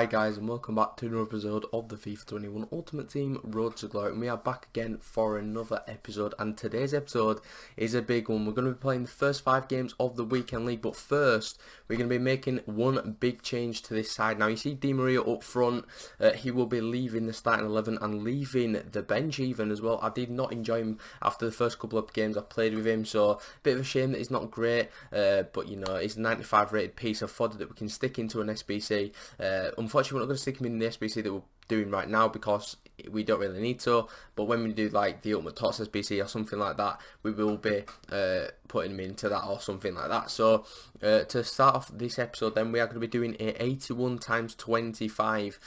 Hi guys, and welcome back to another episode of the FIFA 21 Ultimate Team Road to Glory, and we are back again for another episode. And today's episode is a big one. We're going to be playing the first 5 games of the weekend league, but first we're going to be making one big change to this side. Now you see Di Maria up front, he will be leaving the starting 11 and leaving the bench even as well. I did not enjoy him after the first couple of games I played with him, so a bit of a shame that he's not great, but you know, he's a 95 rated piece of fodder that we can stick into an SBC. Unfortunately, we're not going to stick him in the SBC that we're doing right now because we don't really need to, but when we do like the Ultimate Tots SBC or something like that, we will be putting him into that or something like that. So to start off this episode then, we are going to be doing a 81 times 25.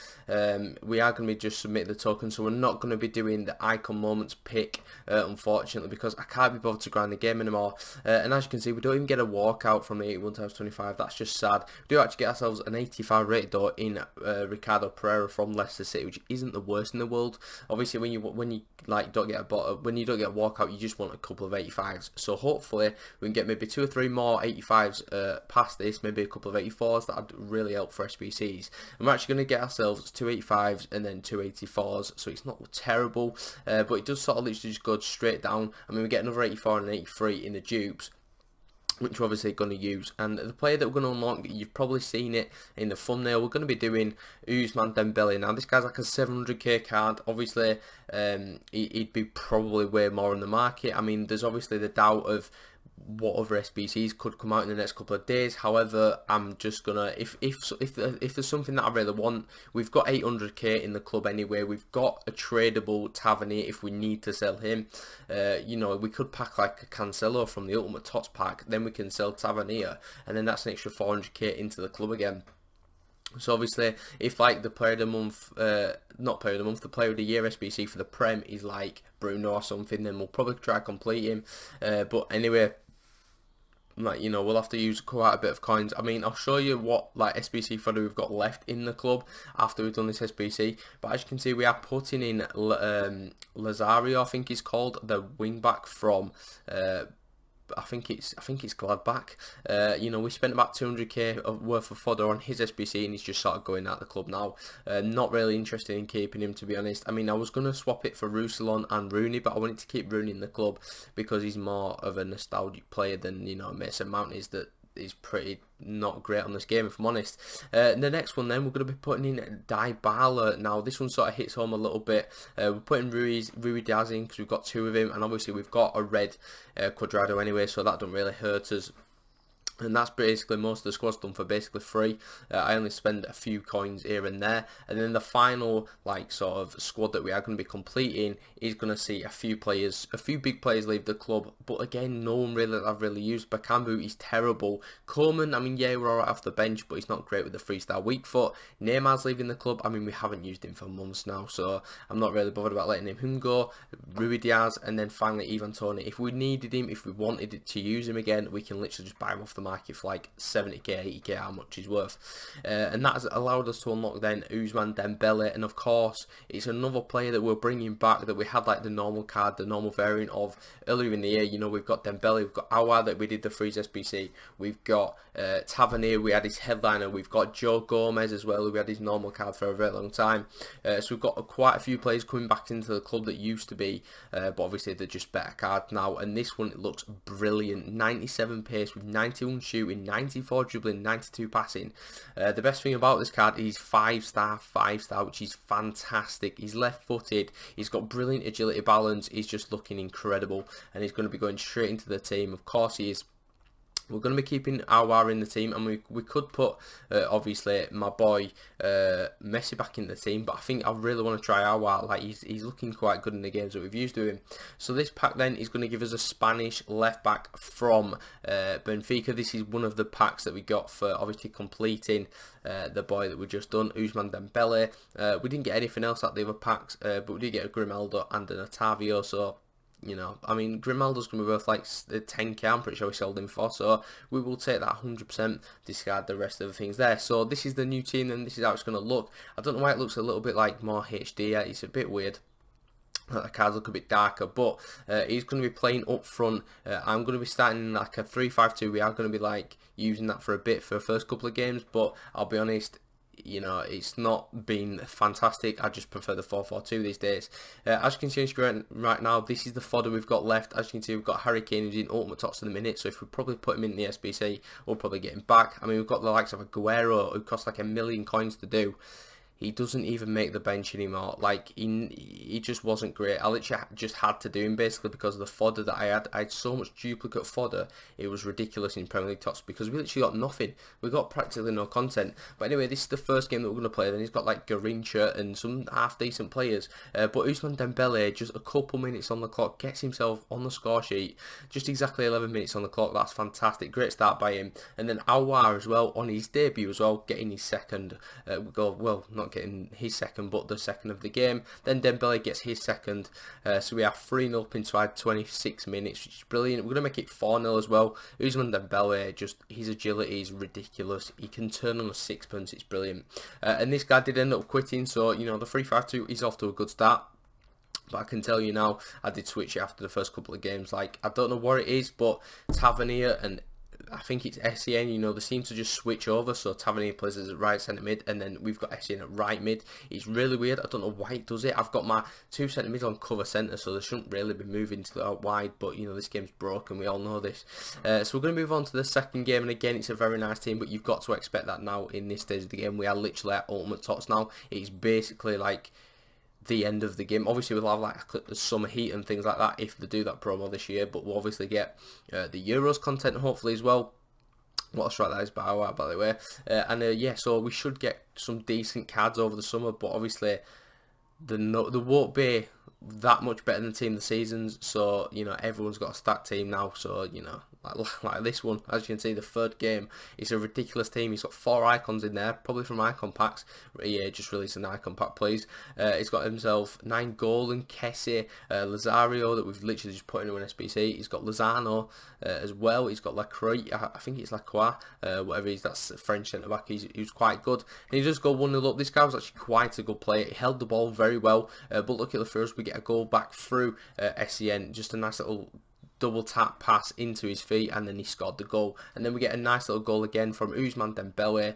We are going to be just submitting the token, so we're not going to be doing the icon moments pick, unfortunately, because I can't be bothered to grind the game anymore. And as you can see, we don't even get a walkout from the 81 times 25. That's just sad. We do actually get ourselves an 85 rated though in Ricardo Pereira from Leicester City, which isn't the worst in the world. Obviously, when you like don't get a walkout, you just want a couple of 85s. So hopefully we can get maybe 2 or 3 more 85s past this, maybe a couple of 84s. That'd really help for SBCs. And we're actually going to get ourselves 2 85s and then 2 84s, so it's not terrible, but it does sort of literally just go straight down. I mean, we get another 84 and an 83 in the dupes, which we're obviously going to use. And the player that we're going to unlock, you've probably seen it in the thumbnail, we're going to be doing Usman Dembele. Now this guy's like a 700k card. Obviously he'd be probably way more in the market. I mean, there's obviously the doubt of what other SBCs could come out in the next couple of days. However, I'm just gonna, if there's something that I really want, we've got 800k in the club anyway. We've got a tradable Tavernier if we need to sell him. You know, we could pack like a Cancelo from the Ultimate Tots pack, then we can sell Tavernier, and then that's an extra 400k into the club again. So obviously, if like the player of the month, not player of the month, the player of the year SBC for the Prem is like Bruno or something, then we'll probably try to complete him. But anyway, like, you know, we'll have to use quite a bit of coins. I mean, I'll show you what like SBC fodder we've got left in the club after we've done this SBC. But as you can see, we are putting in Lazario, I think he's called, the wing back from I think it's Gladbach. You know, we spent about 200k worth of fodder on his SBC, and he's just sort of going out the club now. Not really interested in keeping him, to be honest. I mean, I was going to swap it for Roussillon and Rooney, but I wanted to keep Rooney in the club because he's more of a nostalgic player than, you know, Mason Mount is. That is pretty not great on this game, if I'm honest. The next one then, we're going to be putting in Dybala. Now this one sort of hits home a little bit. We're putting Rui Diaz in because we've got 2 of him, and obviously we've got a red Cuadrado anyway, so that doesn't really hurt us. And that's basically most of the squad's done for basically free. I only spend a few coins here and there. And then the final like sort of squad that we are going to be completing is going to see a few big players leave the club. But again, no one really that I've really used. Bakambu is terrible. Coleman, I mean, yeah, we're alright off the bench, but he's not great with the 3-star weak foot. Neymar's leaving the club. I mean, we haven't used him for months now, so I'm not really bothered about letting him go. Rui Diaz, and then finally Ivan Toney. If we needed him, if we wanted to use him again, we can literally just buy him off the market for like 70k, 80k, how much he's worth. And that has allowed us to unlock then Usman Dembele, and of course it's another player that we're bringing back that we had like the normal card, the normal variant of earlier in the year. You know, we've got Dembele, we've got Aouar that we did the freeze SBC, we've got Tavernier, we had his headliner, we've got Joe Gomez as well, who we had his normal card for a very long time. So we've got quite a few players coming back into the club that used to be, but obviously they're just better cards now. And this one, it looks brilliant. 97 pace with 91 shooting, 94 dribbling, 92 passing. The best thing about this card is 5-star, which is fantastic. He's left-footed, he's got brilliant agility balance, he's just looking incredible, and he's going to be going straight into the team. Of course he is. We're going to be keeping Aouar in the team, and we could put, obviously, my boy Messi back in the team, but I think I really want to try Aouar. Like, he's looking quite good in the games that we've used to him. So this pack then is going to give us a Spanish left-back from Benfica. This is one of the packs that we got for, obviously, completing the boy that we just done, Usman Dembele. We didn't get anything else out of the other packs, but we did get a Grimaldo and an Otavio, so you know, I mean, Grimaldo's going to be worth like 10k, I'm pretty sure we sold him for, so we will take that 100%, discard the rest of the things there. So this is the new team, and this is how it's going to look. I don't know why it looks a little bit like more HD, it's a bit weird. The cards look a bit darker, but he's going to be playing up front. I'm going to be starting like a 3-5-2. We are going to be like using that for a bit for the first couple of games, but I'll be honest, you know, it's not been fantastic. I just prefer the 4-4-2 these days. As you can see on screen right now, this is the fodder we've got left. As you can see, we've got Harry Kane who's in ultimate tots in the minute, so if we probably put him in the SBC, we'll probably get him back. I mean, we've got the likes of Aguero who cost like 1 million coins to do. He doesn't even make the bench anymore. Like, he just wasn't great. I literally just had to do him basically because of the fodder that I had. I had so much duplicate fodder, it was ridiculous in Premier League tots because we literally got nothing. We got practically no content. But anyway, this is the first game that we're going to play. Then he's got like Garincha and some half-decent players. But Ousmane Dembele, just a couple minutes on the clock, gets himself on the score sheet. Just exactly 11 minutes on the clock. That's fantastic. Great start by him. And then Aouar as well, on his debut as well, getting his second goal. Well, not getting his second, but the second of the game. Then Dembele gets his second, so we are 3-0 up inside 26 minutes, which is brilliant. We're going to make it 4-0 as well. Ousmane Dembele, just his agility is ridiculous. He can turn on a sixpence, it's brilliant. And this guy did end up quitting, so you know the 3-5-2 is off to a good start. But I can tell you now, I did switch it after the first couple of games. Like, I don't know what it is, but Tavernier and I think it's SEN, you know, they seem to just switch over. So Tavernier plays as a right centre mid, and then we've got SEN at right mid. It's really weird. I don't know why it does it. I've got my 2 centre mids on cover centre, so they shouldn't really be moving to the out wide. But you know, this game's broken. We all know this. So we're going to move on to the second game, and again, it's a very nice team, but you've got to expect that now in this stage of the game. We are literally at ultimate tots now. It's basically like the end of the game. Obviously we'll have like summer heat and things like that if they do that promo this year, but we'll obviously get the Euros content hopefully as well. What a strike that is by the way. Yeah, so we should get some decent cards over the summer, but obviously there won't be that much better than Team of the Seasons, so you know everyone's got a stacked team now, so you know like this one, as you can see, the third game, it's a ridiculous team. He's got 4 icons in there, probably from icon packs. Yeah, just release an icon pack please. He's got himself 9 Golden, Kessie, Lazario that we've literally just put into an SBC. He's got Lozano as well. He's got Lacroix, I think it's Lacroix, whatever he's, that's a French centre back. He was quite good, and he does go 1-0 up. This guy was actually quite a good player. He held the ball very well, but look at the first, we get a goal back through SEN, just a nice little double tap pass into his feet, and then he scored the goal. And then we get a nice little goal again from Ousmane Dembele.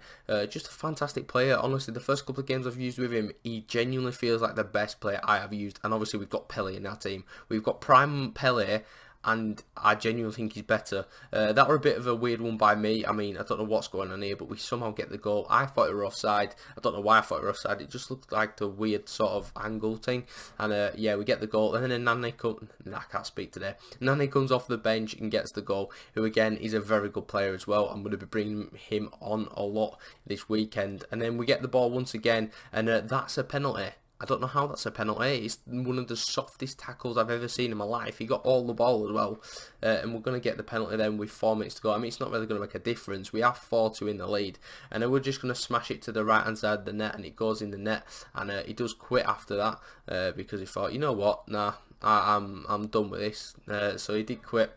Just a fantastic player. Honestly, the first couple of games I've used with him, he genuinely feels like the best player I have used. And obviously we've got Pele in our team. We've got prime Pele, and I genuinely think he's better. That were a bit of a weird one by me. I mean, I don't know what's going on here, but we somehow get the goal. I thought it were offside. I don't know why I thought it were offside. It just looked like the weird sort of angle thing. And yeah, we get the goal. And then Nane I can't speak today. Nane comes off the bench and gets the goal, who again is a very good player as well. I'm going to be bringing him on a lot this weekend. And then we get the ball once again, and that's a penalty. I don't know how that's a penalty. It's one of the softest tackles I've ever seen in my life. He got all the ball as well. And we're going to get the penalty then with 4 minutes to go. I mean, it's not really going to make a difference. We have 4-2 in the lead. And then we're just going to smash it to the right-hand side of the net, and it goes in the net. And he does quit after that because he thought, you know what, nah, I'm done with this. So he did quit.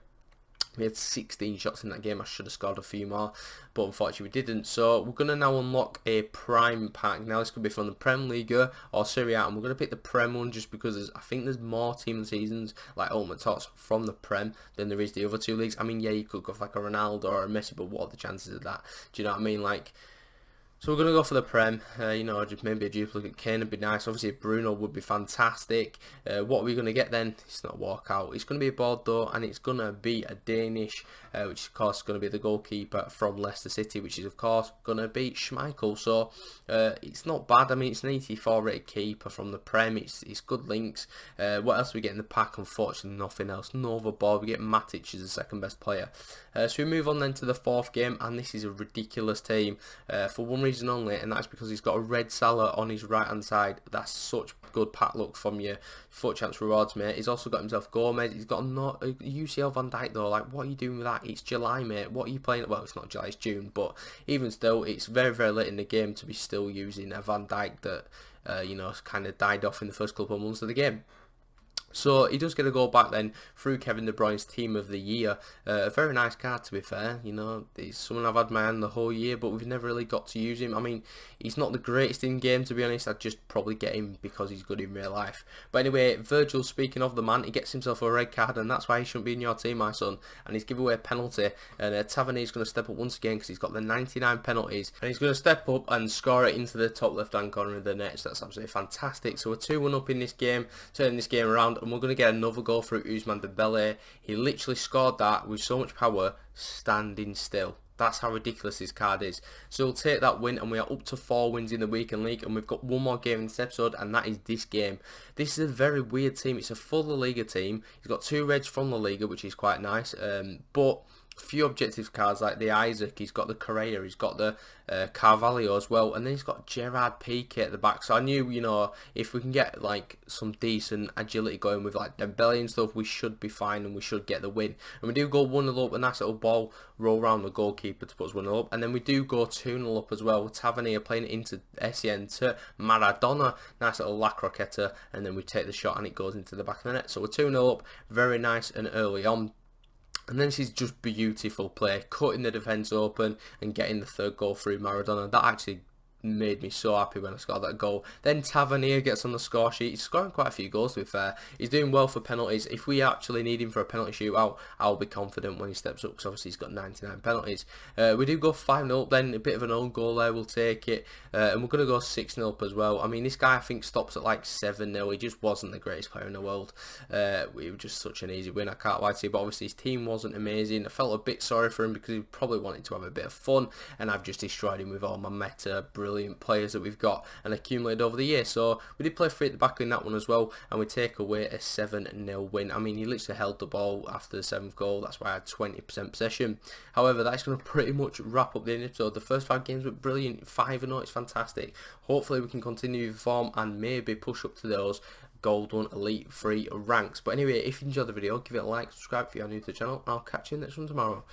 We had 16 shots in that game. I should have scored a few more, but unfortunately we didn't. So we're going to now unlock a Prime pack. Now this could be from the Prem League or Serie A, and we're going to pick the Prem one just because I think there's more Team of the Seasons, like Ultimate Tots, from the Prem than there is the other 2 leagues. I mean, yeah, you could go for like a Ronaldo or a Messi, but what are the chances of that? Do you know what I mean? Like, so we're going to go for the Prem, you know, just maybe a duplicate Kane would be nice. Obviously Bruno would be fantastic. What are we going to get then? It's not a walkout. It's going to be a Bordeaux, and it's going to be a Danish, which of course is going to be the goalkeeper from Leicester City, which is of course going to be Schmeichel. So it's not bad. I mean, it's an 84 rated keeper from the Prem. It's good links. What else do we get in the pack? Unfortunately nothing else. No other ball. We get Matic as the second best player. So we move on then to the 4th game, and this is a ridiculous team for one reason only, and that's because he's got a red Salah on his right hand side. That's such good pack luck from your foot chance rewards, mate. He's also got himself Gomez. He's got a UCL Van Dijk though. Like, what are you doing with that? It's July, mate. What are you playing? Well, it's not July, it's June, but even still, it's very, very late in the game to be still using a Van Dijk that you know, kind of died off in the first couple of months of the game. So he does get a goal back then through Kevin De Bruyne's Team of the Year. A very nice card, to be fair. You know, he's someone I've had my hand the whole year, but we've never really got to use him. I mean, he's not the greatest in game, to be honest. I'd just probably get him because he's good in real life. But anyway, Virgil, speaking of the man, he gets himself a red card, and that's why he shouldn't be in your team, my son. And he's given away a penalty, and Tavernier's going to step up once again because he's got the 99 penalties, and he's going to step up and score it into the top left-hand corner of the net. So that's absolutely fantastic. So we're 2-1 up in this game, turning this game around, and we're going to get another goal through Ousmane Dembele. He literally scored that with so much power, standing still. That's how ridiculous this card is. So we'll take that win, and we are up to 4 wins in the weekend league, and we've got one more game in this episode, and that is this game. This is a very weird team. It's a full La Liga team. He's got 2 reds from La Liga, which is quite nice, but few objective cards like the Isaac, he's got the Correa, he's got the Carvalho as well, and then he's got Gerard Piqué at the back. So I knew, you know, if we can get like some decent agility going with like Dembele and stuff, we should be fine and we should get the win. And we do go 1-0 up, a nice little ball roll around the goalkeeper to put us 1-0 up, and then we do go 2-0 up as well with Tavernier playing it into Essien to Maradona, nice little La Croqueta, and then we take the shot and it goes into the back of the net. So we're 2-0 up, very nice and early on. And then this is just beautiful play, cutting the defence open and getting the 3rd goal through Maradona. That actually made me so happy when I scored that goal. Then Tavernier gets on the score sheet. He's scoring quite a few goals, to be fair. He's doing well for penalties. If we actually need him for a penalty shootout, I'll be confident when he steps up, because obviously he's got 99 penalties. We do go 5-0 up then, a bit of an own goal there, we'll take it. And we're going to go 6-0 up as well. I mean, this guy I think stops at like 7-0. He just wasn't the greatest player in the world. It was just such an easy win, I can't lie to you, but obviously his team wasn't amazing. I felt a bit sorry for him because he probably wanted to have a bit of fun, and I've just destroyed him with all my meta brilliant players that we've got and accumulated over the year. So we did play 3 at the back in that one as well, and we take away a 7-0 win. I mean, he literally held the ball after the 7th goal. That's why I had 20% possession. However, that's going to pretty much wrap up the episode. The first 5 games were brilliant. 5-0, it's fantastic. Hopefully we can continue the form and maybe push up to those Gold 1 Elite 3 ranks. But anyway, if you enjoyed the video, give it a like, subscribe if you are new to the channel, and I'll catch you in the next one tomorrow.